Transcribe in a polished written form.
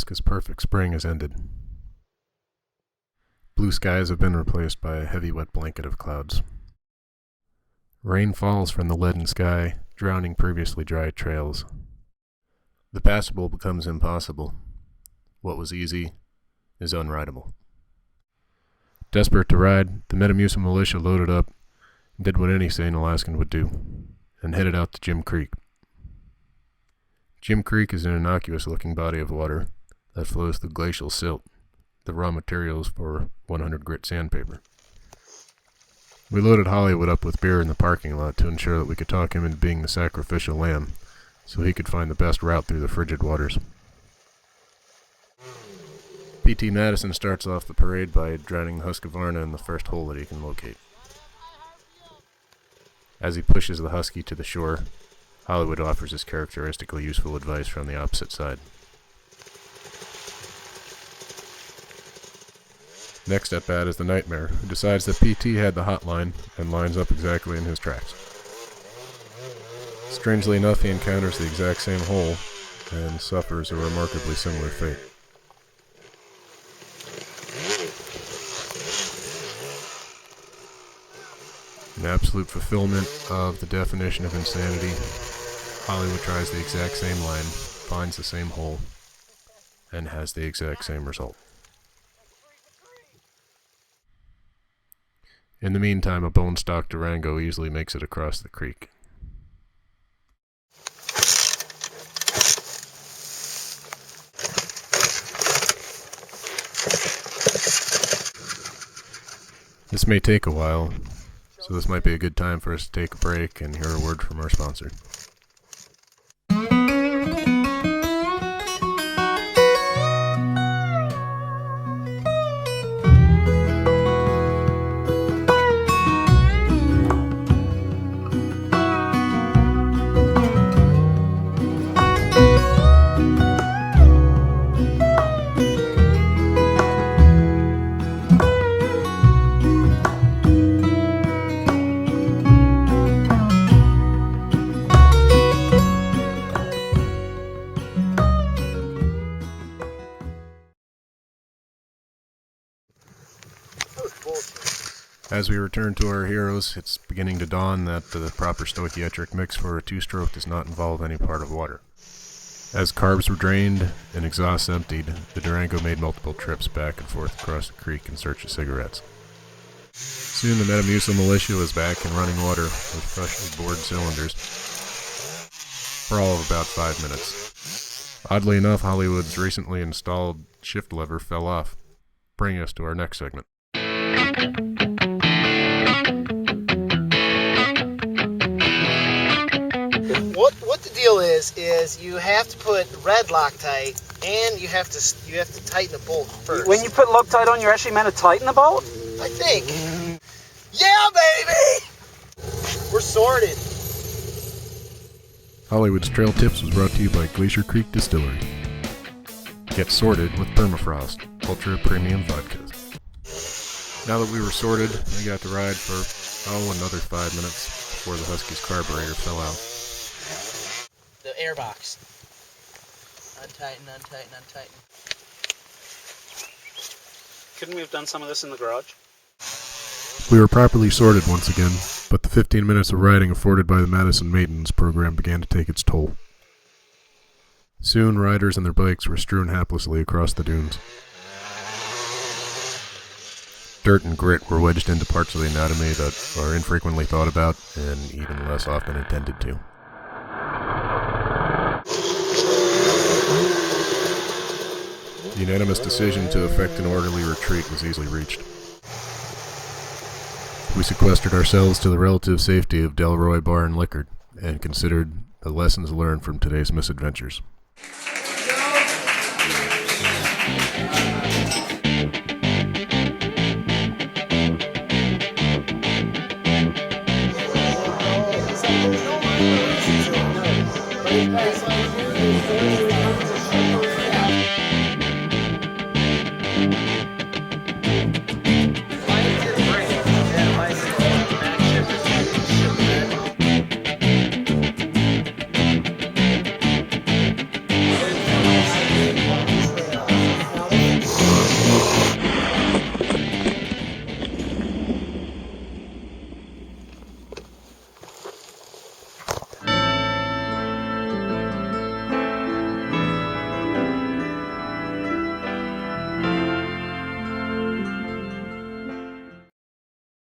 Alaska's perfect spring has ended. Blue skies have been replaced by a heavy wet blanket of clouds. Rain falls from the leaden sky, drowning previously dry trails. The passable becomes impossible. What was easy is unrideable. Desperate to ride, the Metamucil Mulisha loaded up and did what any sane Alaskan would do, and headed out to Jim Creek. Jim Creek is an innocuous-looking body of water that flows through glacial silt, the raw materials for 100 grit sandpaper. We loaded Hollywood up with beer in the parking lot to ensure that we could talk him into being the sacrificial lamb, so he could find the best route through the frigid waters. P.T. Madison starts off the parade by drowning the Husqvarna in the first hole that he can locate. As he pushes the husky to the shore, Hollywood offers his characteristically useful advice from the opposite side. Next at bat is the Nightmare, who decides that PT had the hotline and lines up exactly in his tracks. Strangely enough, he encounters the exact same hole and suffers a remarkably similar fate. In absolute fulfillment of the definition of insanity, Hollywood tries the exact same line, finds the same hole, and has the exact same result. In the meantime, a bone-stock Durango easily makes it across the creek. This may take a while, so this might be a good time for us to take a break and hear a word from our sponsor. As we return to our heroes, it's beginning to dawn that the proper stoichiometric mix for a two-stroke does not involve any part of water. As carbs were drained and exhausts emptied, the Durango made multiple trips back and forth across the creek in search of cigarettes. Soon the Metamucil Mulisha was back in running water with freshly bored cylinders for all of about 5 minutes. Oddly enough, Hollywood's recently installed shift lever fell off, bringing us to our next segment. What the deal is you have to put red Loctite and you have to tighten the bolt first. When you put Loctite on, you're actually meant to tighten the bolt? I think. Yeah, baby! We're sorted. Hollywood's Trail Tips was brought to you by Glacier Creek Distillery. Get sorted with Permafrost, ultra premium vodka. Now that we were sorted, we got to ride for, another 5 minutes before the Husky's carburetor fell out. The airbox. Untighten. Couldn't we have done some of this in the garage? We were properly sorted once again, but the 15 minutes of riding afforded by the Madison maintenance program began to take its toll. Soon, riders and their bikes were strewn haplessly across the dunes. Dirt and grit were wedged into parts of the anatomy that are infrequently thought about and even less often attended to. The unanimous decision to effect an orderly retreat was easily reached. We sequestered ourselves to the relative safety of Delroy Bar and Liquor and considered the lessons learned from today's misadventures. Hey,